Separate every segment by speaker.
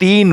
Speaker 1: 3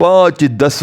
Speaker 1: 5-10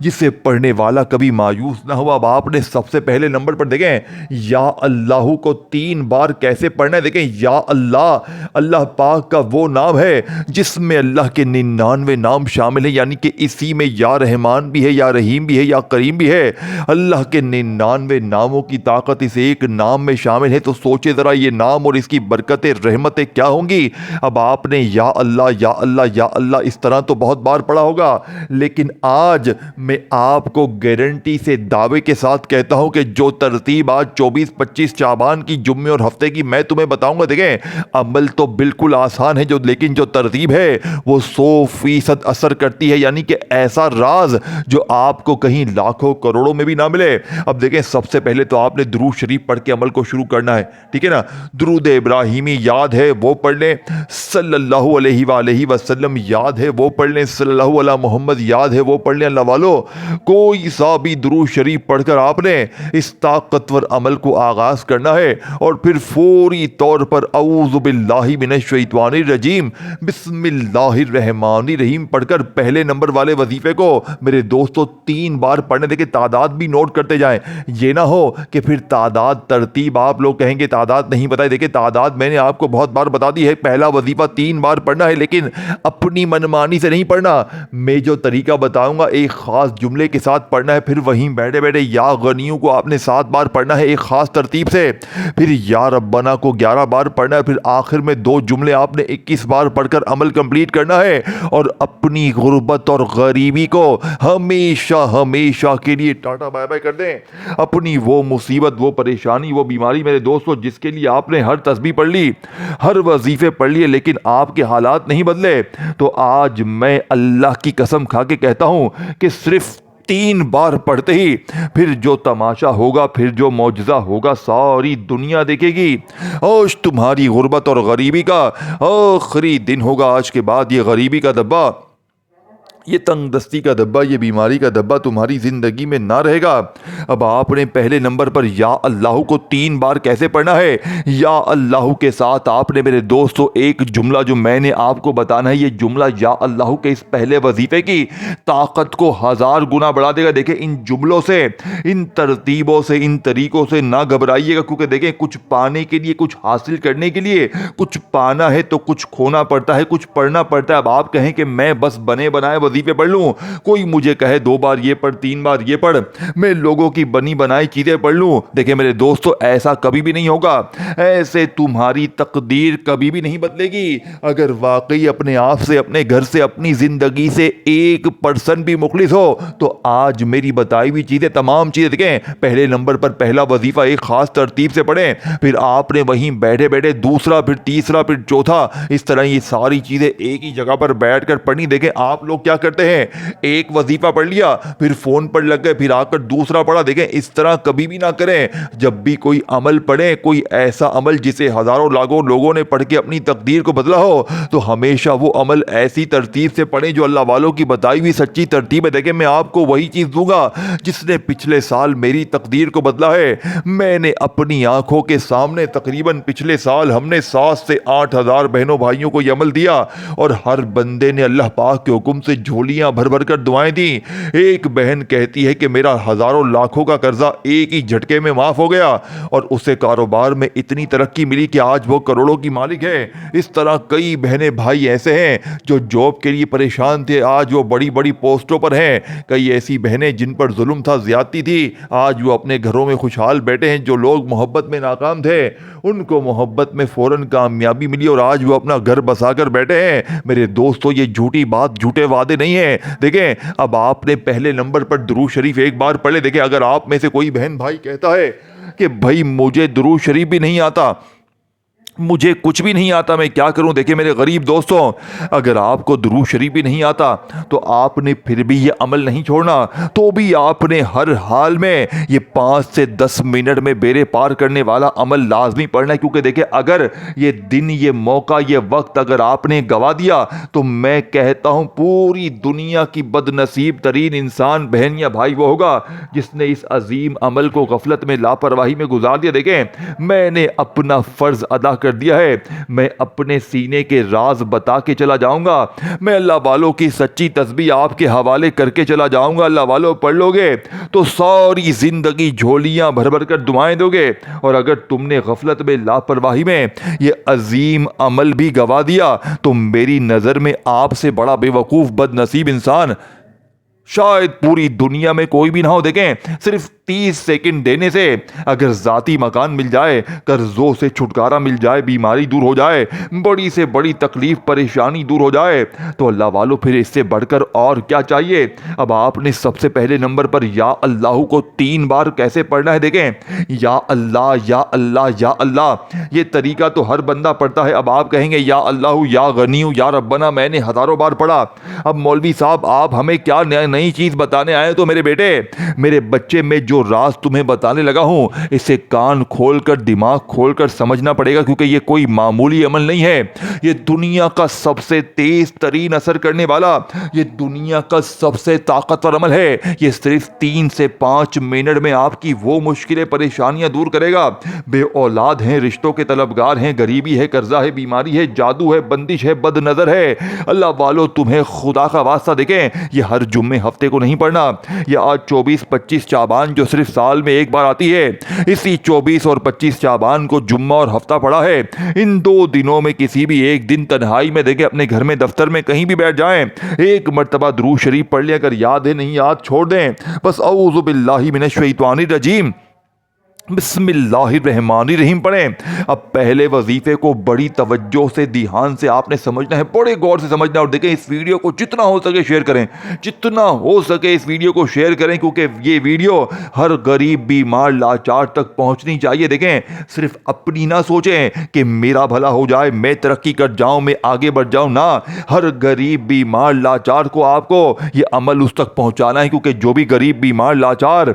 Speaker 1: جس سے پڑھنے والا کبھی مایوس نہ ہوا۔ اب آپ نے سب سے پہلے نمبر پر دیکھیں یا اللہ کو 3 بار کیسے پڑھنا ہے۔ دیکھیں یا اللہ، اللہ پاک کا وہ نام ہے جس میں اللہ کے 99 نام شامل ہیں، یعنی کہ اسی میں یا رحمان بھی ہے، یا رحیم بھی ہے، یا کریم بھی ہے۔ اللہ کے 99 ناموں کی طاقت اس ایک نام میں شامل ہے، تو سوچے ذرا یہ نام اور اس کی برکتیں رحمتیں کیا ہوں گی۔ اب آپ نے یا اللہ یا اللہ یا اللہ اس طرح تو بہت بار پڑھا ہوگا، لیکن آج میں آپ کو گارنٹی سے دعوے کے ساتھ کہتا ہوں کہ جو ترتیب آج 24-25 شعبان کی جمعے اور ہفتے کی میں تمہیں بتاؤں گا، دیکھیں عمل تو بالکل آسان ہے لیکن جو ترتیب ہے وہ 100% اثر کرتی ہے، یعنی کہ ایسا راز جو آپ کو کہیں لاکھوں کروڑوں میں بھی نہ ملے۔ اب دیکھیں سب سے پہلے تو آپ نے درود شریف پڑھ کے عمل کو شروع کرنا ہے، ٹھیک ہے نا۔ درود ابراہیمی یاد ہے وہ پڑھ لیں، صلی اللہ علیہ وآلہ وسلم یاد ہے وہ پڑھ لیں، صلی اللہ علی محمد یاد ہے وہ پڑھ لیں۔ اللہ والو کوئی سا بھی درود شریف پڑھ کر آپ نے اس طاقتور عمل کو آغاز کرنا ہے، اور پھر فوری طور پر اعوذ باللہ من الشیطان الرجیم بسم اللہ الرحمن الرحیم پڑھ کر پہلے نمبر والے وظیفے کو میرے دوستو 3 بار پڑھنے۔ دیکھیں تعداد بھی نوٹ کرتے جائیں، یہ نہ ہو کہ پھر تعداد ترتیب آپ لوگ کہیں گے تعداد نہیں بتائی۔ دیکھیں تعداد میں نے آپ کو بہت بار بتا دی ہے، پہلا وظیفہ 3 بار پڑھنا ہے، لیکن اپنی منمانی سے نہیں پڑھنا۔ میں جو طریقہ بتاؤں گا ایک خاص جملے کے ساتھ پڑھنا ہے، پھر وہیں بیٹھے بیٹھے یا غنیوں کو آپ نے 7 بار پڑھنا ہے ایک خاص ترتیب سے، پھر یا ربنا کو 11 بار پڑھنا ہے، پھر آخر میں 2 جملے آپ نے 21 بار پڑھ کر عمل کمپلیٹ کرنا ہے، اور اپنی غربت اور غریبی کو ہمیشہ ہمیشہ کے لیے ٹاٹا بائے بائے کر دیں۔ اپنی وہ مصیبت، وہ پریشانی، وہ بیماری میرے دوستو جس کے لیے آپ نے ہر تسبیح پڑھ لی، ہر وظیفے پڑھ لیے، لیکن آپ کے حالات نہیں بدلے، تو آج میں اللہ کی قسم کھا کے کہتا ہوں کہ صرف 3 بار پڑھتے ہی پھر جو تماشا ہوگا، پھر جو معجزہ ہوگا ساری دنیا دیکھے گی۔ آج تمہاری غربت اور غریبی کا آخری دن ہوگا، آج کے بعد یہ غریبی کا دبا، یہ تنگ دستی کا دبا، یہ بیماری کا دبا تمہاری زندگی میں نہ رہے گا۔ اب آپ نے پہلے نمبر پر یا اللہ کو 3 بار کیسے پڑھنا ہے۔ یا اللہ کے ساتھ آپ نے میرے دوستو ایک جملہ جو میں نے آپ کو بتانا ہے، یہ جملہ یا اللہ کے اس پہلے وظیفے کی طاقت کو 1000 گنا بڑھا دے گا۔ دیکھیں ان جملوں سے، ان ترتیبوں سے، ان طریقوں سے نہ گھبرائیے گا، کیونکہ دیکھیں کچھ پانے کے لیے، کچھ حاصل کرنے کے لیے کچھ پانا ہے تو کچھ کھونا پڑتا ہے، کچھ پڑھنا پڑتا ہے۔ اب آپ کہیں کہ میں بس بنے بنائے وظیفے پڑھ لوں، کوئی مجھے کہے 2 بار یہ پڑھ، 3 بار یہ پڑھ، میں لوگوں کی بنی بنائی چیزیں پڑھ لوں۔ دیکھیں میرے دوستو ایسا کبھی بھی نہیں ہوگا، ایسے تمہاری تقدیر کبھی بھی نہیں بدلے گی۔ اگر واقعی اپنے آپ سے، اپنے گھر سے، اپنی زندگی سے 1% بھی مخلص ہو تو آج میری بتائی ہوئی چیزیں، تمام چیزیں دیکھیں پہلے نمبر پر پہلا وظیفہ ایک خاص ترتیب سے پڑھیں، پھر آپ نے وہیں بیٹھے بیٹھے دوسرا، پھر تیسرا، پھر چوتھا، اس طرح یہ ساری چیزیں ایک ہی جگہ پر بیٹھ کر پڑھنی۔ دیکھیں آپ لوگ کیا کرتے ہیں، ایک وظیفہ پڑھ لیا، پھر فون پر لگ گئے، پھر آ کر دوسرا پڑھا۔ دیکھیں اس طرح کبھی بھی نہ کریں۔ جب بھی کوئی عمل پڑھیں، کوئی ایسا عمل جسے ہزاروں لاکھوں لوگوں نے پڑھ کے اپنی تقدیر کو بدلا ہو، تو ہمیشہ وہ عمل ایسی ترتیب سے پڑھیں جو اللہ والوں کی بتائی ہوئی سچی ترتیب ہے۔ دیکھیں میں آپ کو وہی چیز دوں گا جس نے پچھلے سال میری تقدیر کو بدلا ہے۔ میں نے اپنی آنکھوں کے سامنے تقریباً پچھلے سال ہم نے 7 سے 8 ہزار بہنوں بھائیوں کو یہ عمل دیا، اور ہر بندے نے اللہ پاک کے حکم سے جھولیاں بھر بھر کر دعائیں دیں۔ ایک بہن کہتی ہے کہ میرا ہزاروں لاکھوں کا قرضہ ایک ہی جھٹکے میں معاف ہو گیا، اور اسے کاروبار میں اتنی ترقی ملی کہ آج وہ کروڑوں کی مالک ہے۔ اس طرح کئی بہنیں بھائی ایسے ہیں جو جاب کے لیے پریشان تھے، آج وہ بڑی بڑی پوسٹوں پر ہیں۔ کئی ایسی بہنیں جن پر ظلم تھا، زیادتی تھی، آج وہ اپنے گھروں میں خوشحال بیٹھے ہیں۔ جو لوگ محبت میں ناکام تھے ان کو محبت میں فوراً کامیابی ملی، اور آج وہ اپنا گھر بسا کر بیٹھے ہیں۔ میرے دوستو یہ جھوٹی بات، جھوٹے وعدے نہیں ہیں۔ دیکھیں اب آپ نے پہلے نمبر پر درود شریف ایک بار پڑھ لے۔ دیکھیں اگر آپ میں سے کوئی بہن بھائی کہتا ہے کہ بھائی مجھے درود شریف بھی نہیں آتا، مجھے کچھ بھی نہیں آتا، میں کیا کروں؟ دیکھیں میرے غریب دوستوں، اگر آپ کو درود شریف بھی نہیں آتا تو آپ نے پھر بھی یہ عمل نہیں چھوڑنا، تو بھی آپ نے ہر حال میں یہ 5 سے 10 منٹ میں بیڑے پار کرنے والا عمل لازمی پڑھنا ہے۔ کیونکہ دیکھیں اگر یہ دن، یہ موقع، یہ وقت اگر آپ نے گوا دیا تو میں کہتا ہوں پوری دنیا کی بد نصیب ترین انسان، بہن یا بھائی، وہ ہوگا جس نے اس عظیم عمل کو غفلت میں، لاپرواہی میں گزار دیا۔ دیکھیں میں نے اپنا فرض ادا کر کر دیا ہے، میں اپنے سینے کے راز بتا کے چلا جاؤں گا، میں اللہ والوں کی سچی تسبیح آپ کے حوالے کر کے چلا جاؤں گا۔ اللہ والوں پڑھ لو گے تو ساری زندگی جھولیاں بھر بھر کر دعائیں دو گے، اور اگر تم نے غفلت میں، لاپرواہی میں یہ عظیم عمل بھی گوا دیا تو میری نظر میں آپ سے بڑا بے وقوف بد نصیب انسان شاید پوری دنیا میں کوئی بھی نہ ہو۔ دیکھیں، صرف 30 سیکنڈ دینے سے اگر ذاتی مکان مل جائے، قرضوں سے چھٹکارا مل جائے، بیماری دور ہو جائے، بڑی سے بڑی تکلیف پریشانی دور ہو جائے، تو اللہ والوں پھر اس سے بڑھ کر اور کیا چاہیے؟ اب آپ نے سب سے پہلے نمبر پر یا اللہ کو 3 بار کیسے پڑھنا ہے؟ دیکھیں، یا اللہ یا اللہ یا اللہ، یہ طریقہ تو ہر بندہ پڑھتا ہے۔ اب آپ کہیں گے یا اللہ یا غنی یا ربنا میں نے ہزاروں بار پڑھا، اب مولوی صاحب آپ ہمیں کیا نئی چیز بتانے آئے؟ تو میرے بیٹے، میرے بچے، میں جو راز تمہیں بتانے لگا ہوں اسے کان کھول کر، دماغ کھول کر سمجھنا پڑے گا، کیونکہ یہ کوئی معمولی عمل نہیں ہے، یہ دنیا کا سب سے تیز ترین اثر کرنے والا، یہ دنیا کا سب سے طاقتور عمل ہے۔ یہ صرف 3 سے 5 منٹ میں آپ کی وہ مشکلیں پریشانیاں دور کرے گا۔ بے اولاد ہیں، رشتوں کے طلبگار ہیں، غریبی ہے، قرضہ ہے، بیماری ہے، جادو ہے، بندش ہے، بد نظر ہے، اللہ والو تمہیں خدا کا واسطہ، دیکھیں یہ ہر جمعے ہفتے کو نہیں پڑھنا، یہ آج 24-25 شعبان جو صرف سال میں ایک بار آتی ہے، اسی 24 اور 25 شعبان کو جمعہ اور ہفتہ پڑھا ہے۔ ان 2 دنوں میں کسی بھی ایک دن تنہائی میں، دیکھیں اپنے گھر میں، دفتر میں، کہیں بھی بیٹھ جائیں، ایک مرتبہ درود شریف پڑھ لیں، اگر یاد ہے نہیں یاد چھوڑ دیں، بس اعوذ باللہ من الشیطان الرجیم بسم اللہ الرحمن الرحیم پڑھیں۔ اب پہلے وظیفے کو بڑی توجہ سے، دھیان سے آپ نے سمجھنا ہے، بڑے غور سے سمجھنا ہے، اور دیکھیں اس ویڈیو کو جتنا ہو سکے شیئر کریں، جتنا ہو سکے اس ویڈیو کو شیئر کریں، کیونکہ یہ ویڈیو ہر غریب، بیمار، لاچار تک پہنچنی چاہیے۔ دیکھیں صرف اپنی نہ سوچیں کہ میرا بھلا ہو جائے، میں ترقی کر جاؤں، میں آگے بڑھ جاؤں، نہ، ہر غریب، بیمار، لاچار کو آپ کو یہ عمل اس تک پہنچانا ہے، کیونکہ جو بھی غریب، بیمار، لاچار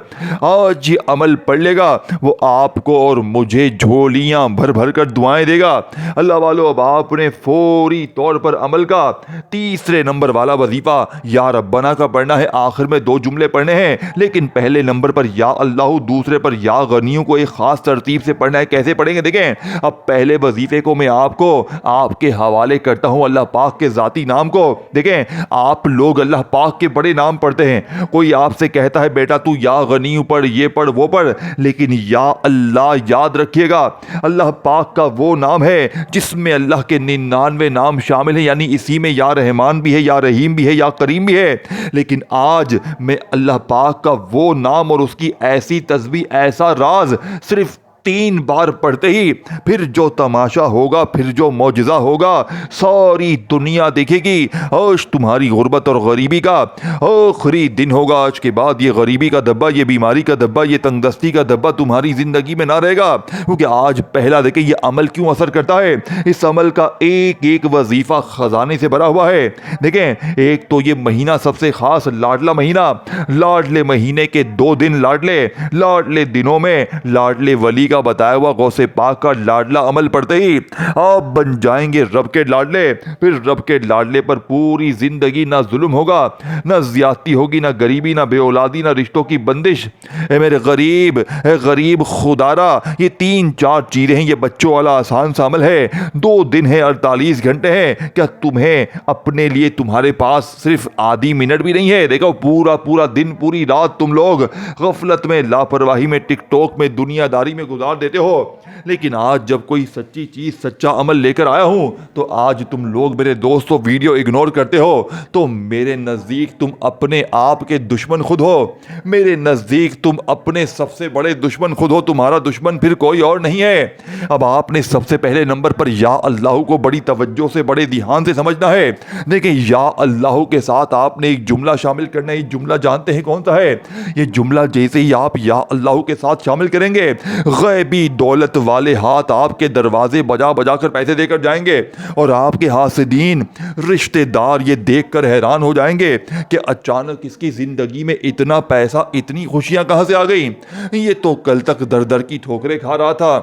Speaker 1: آج یہ عمل پڑھ لے گا وہ آپ کو اور مجھے جھولیاں بھر بھر کر دعائیں دے گا۔ اللہ والو، اب آپ نے فوری طور پر عمل کا 3 نمبر والا وظیفہ یا ربنا کا پڑھنا ہے۔ آخر میں 2 جملے پڑھنے ہیں، لیکن پہلے نمبر پر یا اللہ، دوسرے پر یا غنیوں کو ایک خاص ترتیب سے پڑھنا ہے۔ کیسے پڑھیں گے؟ دیکھیں اب پہلے وظیفے کو میں آپ کو آپ کے حوالے کرتا ہوں اللہ پاک کے ذاتی نام کو۔ دیکھیں آپ لوگ اللہ پاک کے بڑے نام پڑھتے ہیں، کوئی آپ سے کہتا ہے بیٹا تو یا غنیوں پڑھ، یہ پڑھ، وہ پڑھ، لیکن یا اللہ یاد رکھیے گا، اللہ پاک کا وہ نام ہے جس میں اللہ کے 99 نام شامل ہیں، یعنی اسی میں یا رحمان بھی ہے، یا رحیم بھی ہے، یا کریم بھی ہے، لیکن آج میں اللہ پاک کا وہ نام اور اس کی ایسی تسبیح، ایسا راز صرف 3 بار پڑھتے ہی پھر جو تماشا ہوگا، پھر جو معجزہ ہوگا، ساری دنیا دیکھے گی۔ آج تمہاری غربت اور غریبی کا آخری دن ہوگا، آج کے بعد یہ غریبی کا دبا، یہ بیماری کا دبا، یہ تنگ دستی کا دبا تمہاری زندگی میں نہ رہے گا، کیونکہ آج پہلا دیکھیں یہ عمل کیوں اثر کرتا ہے، اس عمل کا ایک ایک وظیفہ خزانے سے بھرا ہوا ہے۔ دیکھیں ایک تو یہ مہینہ سب سے خاص لاڈلا مہینہ، لاڈلے مہینے کے 2 دن لاڈلے دنوں میں لاڈلے ولی کا بتایا ہوا غوث پاک کا لاڈلا عمل پڑھتے ہی آپ بن جائیں گے رب کے لاڈلے۔ پھر رب کے لاڈلے پر پوری زندگی نہ ظلم ہوگا، نہ زیادتی ہوگی، نہ غریبی، نہ بے اولادی، نہ رشتوں کی بندش۔ اے میرے غریب خدارا، یہ 3-4 چیزیں ہیں، یہ بچوں والا آسان سا عمل ہے، 2 دن ہے، 48 گھنٹے ہیں، کیا تمہیں اپنے لیے تمہارے پاس صرف آدھی منٹ بھی نہیں ہے؟ دیکھو پورا دن، پوری رات تم لوگ غفلت میں، لاپرواہی میں، ٹک ٹاک میں، دنیا داری میں گزار دیتے ہو، لیکن آج جب کوئی سچی چیز، سچا عمل لے کر آیا ہوں تو آج تم لوگ میرے دوستو ویڈیو اگنور کرتے ہو، تو میرے نزدیک تم اپنے آپ کے دشمن خود ہو، میرے نزدیک تم اپنے سب سے بڑے دشمن خود ہو، تمہارا دشمن پھر کوئی اور نہیں ہے۔ اب آپ نے سب سے پہلے نمبر پر یا اللہ کو بڑی توجہ سے، بڑے دھیان سے سمجھنا ہے۔ دیکھیں یا اللہ کے ساتھ آپ نے ایک جملہ شامل کرنا ہے، یہ جملہ جانتے ہیں کون سا ہے؟ یہ جملہ جیسے ہی آپ یا اللہ کے ساتھ شامل کریں گے، غیبی دولت والے ہاتھ آپ کے دروازے بجا کر پیسے دے کر جائیں گے، اور آپ کے حاسدین، رشتہ دار یہ دیکھ کر حیران ہو جائیں گے کہ اچانک اس کی زندگی میں اتنا پیسہ، اتنی خوشیاں کہاں سے آ گئیں؟ یہ تو کل تک در کی ٹھوکریں کھا رہا تھا،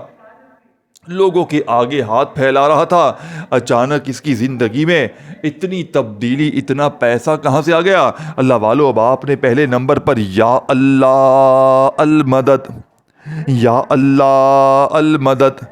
Speaker 1: لوگوں کے آگے ہاتھ پھیلا رہا تھا، اچانک اس کی زندگی میں اتنی تبدیلی، اتنا پیسہ کہاں سے آ گیا؟ اللہ والو، اب آپ نے پہلے نمبر پر یا اللہ المدد، یا اللہ المدد،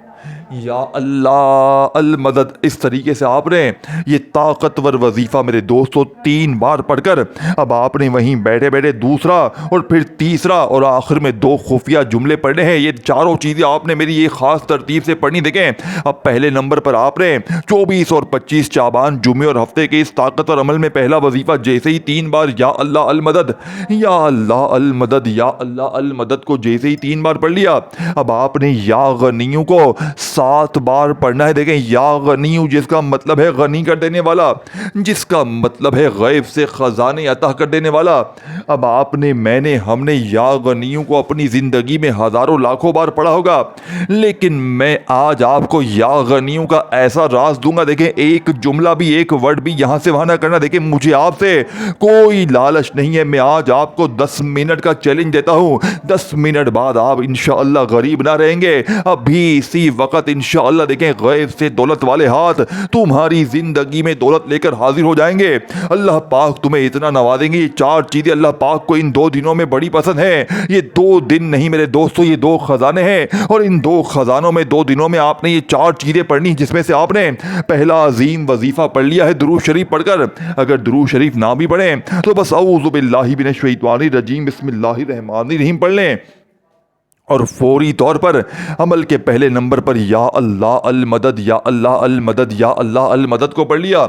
Speaker 1: یا اللہ المدد۔ اس طریقے سے آپ نے یہ طاقتور وظیفہ میرے دوستوں 3 بار پڑھ کر اب آپ نے وہیں بیٹھے بیٹھے دوسرا اور پھر تیسرا اور آخر میں 2 خفیہ جملے پڑھنے ہیں۔ یہ چاروں چیزیں آپ نے میری یہ خاص ترتیب سے پڑھنی۔ دیکھیں اب پہلے نمبر پر آپ نے 24 اور 25 شعبان جمعے اور ہفتے کے اس طاقتور عمل میں پہلا وظیفہ جیسے ہی 3 بار یا اللہ المدد یا اللہ المدد یا اللہ المدد کو جیسے ہی 3 بار پڑھ لیا، اب آپ نے یا غنیوں کو 7 بار پڑھنا ہے۔ دیکھیں یا غنیوں جس کا مطلب ہے غنی کر دینے والا، جس کا مطلب ہے غیب سے خزانے عطا کر دینے والا۔ اب آپ نے میں نے ہم نے یا غنیوں کو اپنی زندگی میں ہزاروں لاکھوں بار پڑھا ہوگا، لیکن میں آج آپ کو یا غنیوں کا ایسا راز دوں گا۔ دیکھیں ایک جملہ بھی ایک ورڈ بھی یہاں سے وہاں نہ کرنا۔ دیکھیں مجھے آپ سے کوئی لالچ نہیں ہے، میں آج آپ کو 10 منٹ کا چیلنج دیتا ہوں۔ 10 منٹ بعد آپ انشاءاللہ غریب نہ رہیں گے، ابھی اسی وقت انشاءاللہ دیکھیں غیب سے دولت والے ہاتھ تمہاری زندگی میں دولت لے کر حاضر ہو جائیں گے۔ اللہ پاک تمہیں اتنا نوازیں گے۔ یہ 4 چیزیں اللہ پاک کو ان 2 دنوں میں بڑی پسند ہیں۔ یہ 2 دن نہیں میرے دوستو، یہ 2 خزانے ہیں، اور ان 2 خزانوں میں 2 دنوں میں آپ نے یہ 4 چیزیں پڑھنی، جس میں سے آپ نے پہلا عظیم وظیفہ پڑھ لیا ہے درود شریف پڑھ کر۔ اگر درود شریف نہ بھی پڑھیں تو بس اعوذ باللہ من الشیطان الرجیم بسم اللہ الرحمن الرحیم پڑھ لیں، اور فوری طور پر عمل کے پہلے نمبر پر یا اللہ المدد یا اللہ المدد یا اللہ المدد کو پڑھ لیا۔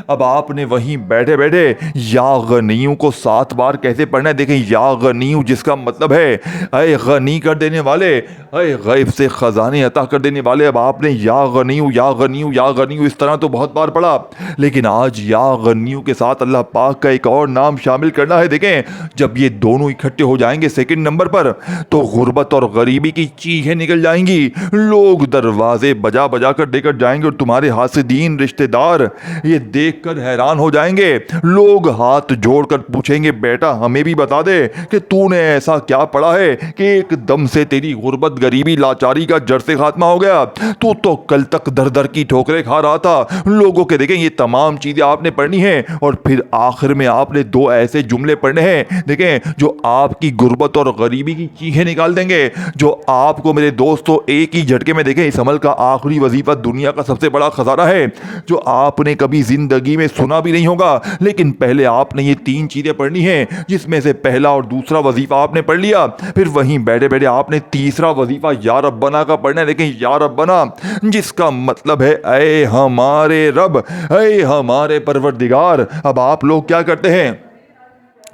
Speaker 1: اب آپ نے وہیں بیٹھے بیٹھے یا غنیوں کو 7 بار کیسے پڑھنا ہے؟ دیکھیں یا غنیوں جس کا مطلب ہے اے غنی کر دینے والے، اے غیب سے خزانے عطا کر دینے والے۔ اب آپ نے یا غنیوں یا غنیوں یا غنیوں اس طرح تو بہت بار پڑھا، لیکن آج یا غنیوں کے ساتھ اللہ پاک کا ایک اور نام شامل کرنا ہے۔ دیکھیں جب یہ دونوں اکٹھے ہو جائیں گے سیکنڈ نمبر پر تو غربت اور غریبی کی چیخیں نکل جائیں گی، لوگ دروازے بجا بجا کر دے کر جائیں گے، اور تمہارے حاسدین رشتہ دار یہ دیکھ کر حیران ہو جائیں گے۔ لوگ ہاتھ جوڑ کر پوچھیں گے بیٹا ہمیں بھی بتا دے کہ تو نے ایسا کیا پڑھا ہے کہ ایک دم سے تیری غربت غریبی لاچاری کا جڑ سے خاتمہ ہو گیا، تو کل تک در در کی ٹھوکریں کھا رہا تھا۔ لوگوں کے دیکھیں یہ تمام چیزیں آپ نے پڑھنی ہیں، اور پھر آخر میں آپ نے 2 ایسے جملے پڑھنے ہیں دیکھیں جو آپ کی غربت اور غریبی کی چیخیں نکال دیں گے، جو آپ کو میرے دوستو ایک ہی جھٹکے میں دیکھیں اس عمل کا آخری وظیفہ دنیا کا سب سے بڑا خزانہ ہے جو آپ نے کبھی زندگی میں سنا بھی نہیں ہوگا، لیکن پہلے آپ نے یہ 3 چیزیں پڑھنی ہیں، جس میں سے پہلا اور دوسرا وظیفہ آپ نے پڑھ لیا، پھر وہیں بیٹھے بیٹھے آپ نے تیسرا وظیفہ یا ربنا کا پڑھنا ہے۔ دیکھیں یا ربنا جس کا مطلب ہے اے ہمارے رب، اے ہمارے پروردگار۔ اب آپ لوگ کیا کرتے ہیں،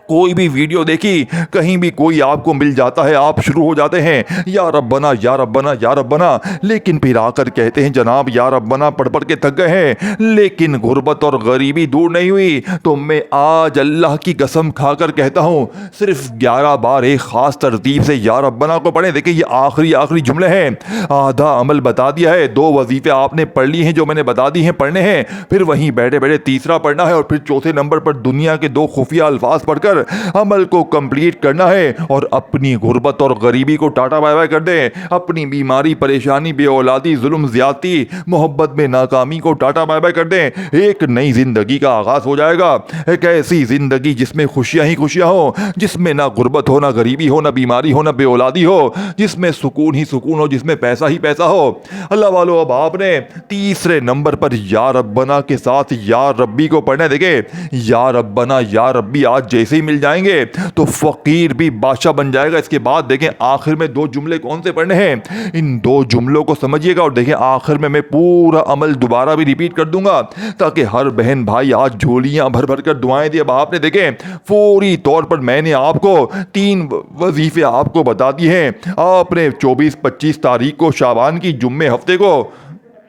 Speaker 1: کوئی بھی ویڈیو دیکھی کہیں بھی کوئی آپ کو مل جاتا ہے، آپ شروع ہو جاتے ہیں یا ربنا یا ربنا یا ربنا، لیکن پھر آ کر کہتے ہیں جناب یا ربنا پڑھ پڑھ کے تھک گئے ہیں، لیکن غربت اور غریبی دور نہیں ہوئی۔ تو میں آج اللہ کی قسم کھا کر کہتا ہوں صرف 11 بار ایک خاص ترتیب سے یا ربنا کو پڑھیں۔ دیکھیں یہ آخری جملے ہیں، آدھا عمل بتا دیا ہے، 2 وظیفے آپ نے پڑھ لی ہیں جو میں نے بتا دی ہیں پڑھنے ہیں، پھر وہیں بیٹھے بیٹھے تیسرا پڑھنا ہے، اور پھر چوتھے نمبر پر دنیا کے 2 خفیہ الفاظ پڑھ کر عمل کو کمپلیٹ کرنا ہے، اور اپنی غربت اور غریبی کو ٹاٹا بائے بائے کر دیں، اپنی بیماری پریشانی بے اولادی ظلم زیادتی محبت میں ناکامی کو ٹاٹا بائے بائے کر دیں۔ ایک نئی زندگی کا آغاز ہو جائے گا، ایک ایسی زندگی جس میں خوشیاں ہی خوشیاں ہو، جس میں نہ غربت ہو نہ غریبی ہو نہ بیماری ہو نہ بے اولادی ہو، جس میں سکون ہی سکون ہو، جس میں پیسہ ہی پیسہ ہو۔ اللہ والو اب آپ نے تیسرے نمبر پر یا ربنا کے ساتھ یا ربی کو پڑھنا ہے۔ دیکھیں یا ربنا یا ربی آج جیسے ہی مل جائیں گے تو فقیر بھی بادشاہ بن جائے گا۔ اس کے بعد دیکھیں آخر میں 2 جملے کون سے پڑھنے ہیں، ان 2 جملوں کو سمجھیے گا، اور دیکھیں آخر میں پورا عمل دوبارہ بھی ریپیٹ کر دوں گا تاکہ ہر بہن بھائی آج جھولیاں بھر بھر کر دعائیں دی۔ اب آپ نے دیکھیں فوری طور پر میں نے آپ کو 3 وظیفے آپ کو بتا دیے ہیں۔ آپ نے 24-25 تاریخ کو شعبان کی جمعے ہفتے کو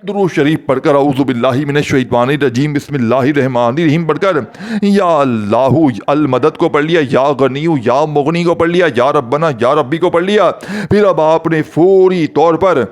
Speaker 1: درود شریف پڑھ کر اعوذ باللہ من الشیطان الرجیم بسم اللہ الرحمن الرحیم پڑھ کر یا اللہ المدد کو پڑھ لیا، یا غنی یا مغنی کو پڑھ لیا، یا ربنا یا ربی کو پڑھ لیا۔ پھر اب آپ نے فوری طور پر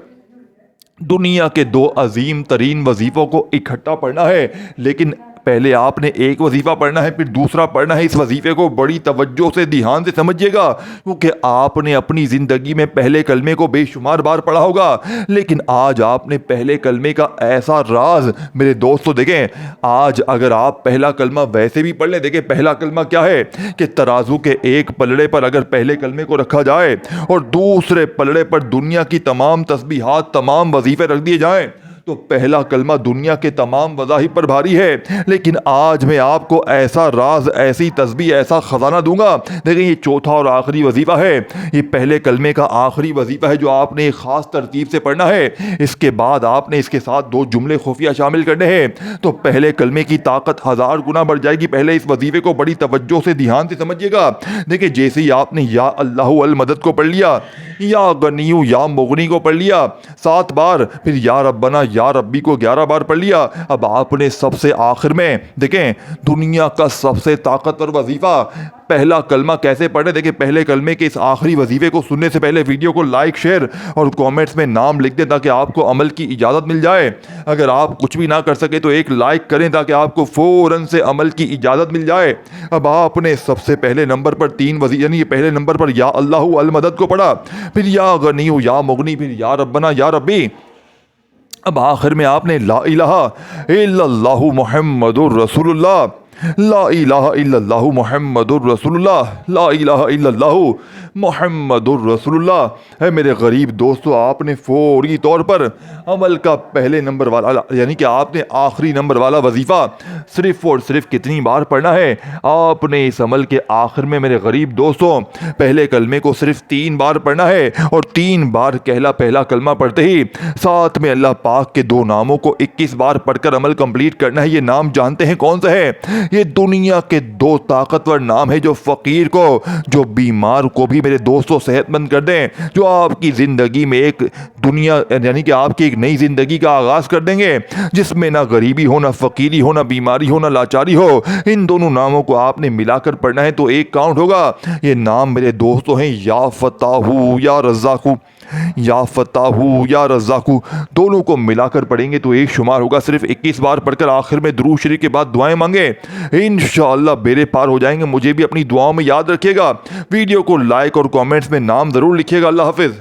Speaker 1: دنیا کے 2 عظیم ترین وظیفوں کو اکٹھا پڑھنا ہے، لیکن پہلے آپ نے ایک وظیفہ پڑھنا ہے، پھر دوسرا پڑھنا ہے۔ اس وظیفے کو بڑی توجہ سے دھیان سے سمجھیے گا، کیونکہ آپ نے اپنی زندگی میں پہلے کلمے کو بے شمار بار پڑھا ہوگا، لیکن آج آپ نے پہلے کلمے کا ایسا راز میرے دوستو دیکھیں۔ آج اگر آپ پہلا کلمہ ویسے بھی پڑھ لیں، دیکھیں پہلا کلمہ کیا ہے کہ ترازو کے ایک پلڑے پر اگر پہلے کلمے کو رکھا جائے اور دوسرے پلڑے پر دنیا کی تمام تسبیحات، تمام وظیفے رکھ دیے جائیں، تو پہلا کلمہ دنیا کے تمام وظائف پر بھاری ہے۔ لیکن آج میں آپ کو ایسا راز، ایسی تسبیح، ایسا خزانہ دوں گا۔ دیکھیں یہ چوتھا اور آخری وظیفہ ہے، یہ پہلے کلمے کا آخری وظیفہ ہے جو آپ نے ایک خاص ترتیب سے پڑھنا ہے۔ اس کے بعد آپ نے اس کے ساتھ 2 جملے خفیہ شامل کرنے ہیں، تو پہلے کلمے کی طاقت 1000 گنا بڑھ جائے گی۔ پہلے اس وظیفے کو بڑی توجہ سے دھیان سے سمجھیے گا۔ دیکھیں جیسے ہی آپ نے یا اللہ المدد کو پڑھ لیا، یا غنیو یا مغنی کو پڑھ لیا 7 بار، پھر یا ربنا یا ربی کو 11 بار پڑھ لیا، اب آپ نے سب سے آخر میں دیکھیں دنیا کا سب سے طاقتور وظیفہ پہلا کلمہ کیسے پڑھیں۔ دیکھیں پہلے کلمے کے اس آخری وظیفے کو سننے سے پہلے ویڈیو کو لائک، شیئر اور کامنٹس میں نام لکھ دیں تاکہ آپ کو عمل کی اجازت مل جائے۔ اگر آپ کچھ بھی نہ کر سکے تو ایک لائک کریں تاکہ آپ کو فوراً سے عمل کی اجازت مل جائے۔ اب آپ نے سب سے پہلے نمبر پر 3 وظیفے، یعنی پہلے نمبر پر یا اللہ المدد کو پڑھا، پھر یا غنیو یا مغنی، پھر یا ربنا یا ربی۔ اب آخر میں آپ نے لا الہ الا اللہ محمد الرسول اللہ، لا الہ الا اللہ محمد الرسول اللہ، لا الہ الا اللہ محمد الرسول اللہ۔ ہے میرے غریب دوستو، آپ نے فوری طور پر عمل کا پہلے نمبر والا، یعنی کہ آپ نے آخری نمبر والا وظیفہ صرف اور صرف کتنی بار پڑھنا ہے؟ آپ نے اس عمل کے آخر میں میرے غریب دوستو پہلے کلمے کو صرف 3 بار پڑھنا ہے، اور 3 بار پہلا کلمہ پڑھتے ہی ساتھ میں اللہ پاک کے 2 ناموں کو 21 بار پڑھ کر عمل کمپلیٹ کرنا ہے۔ یہ نام جانتے ہیں کون سے ہے؟ یہ دنیا کے 2 طاقتور نام ہے جو فقیر کو، جو بیمار کو بھی میرے دوستوں صحت مند کر دیں، جو آپ کی زندگی میں ایک دنیا، یعنی کہ آپ کی ایک نئی زندگی کا آغاز کر دیں گے جس میں نہ غریبی ہو، نہ فقیری ہو، نہ بیماری ہو، نہ لاچاری ہو۔ ان دونوں ناموں کو آپ نے ملا کر پڑھنا ہے تو 1 کاؤنٹ ہوگا۔ یہ نام میرے دوستوں ہیں یا فتاح یا رزاق، یا فتاح یا رزاق، دونوں کو ملا کر پڑھیں گے تو 1 شمار ہوگا۔ صرف 21 بار پڑھ کر آخر میں درود شریف کے بعد دعائیں مانگیں، انشاءاللہ بیڑے پار ہو جائیں گے۔ مجھے بھی اپنی دعاؤں میں یاد رکھیے گا۔ ویڈیو کو لائک اور کامنٹس میں نام ضرور لکھیے گا۔ اللہ حافظ۔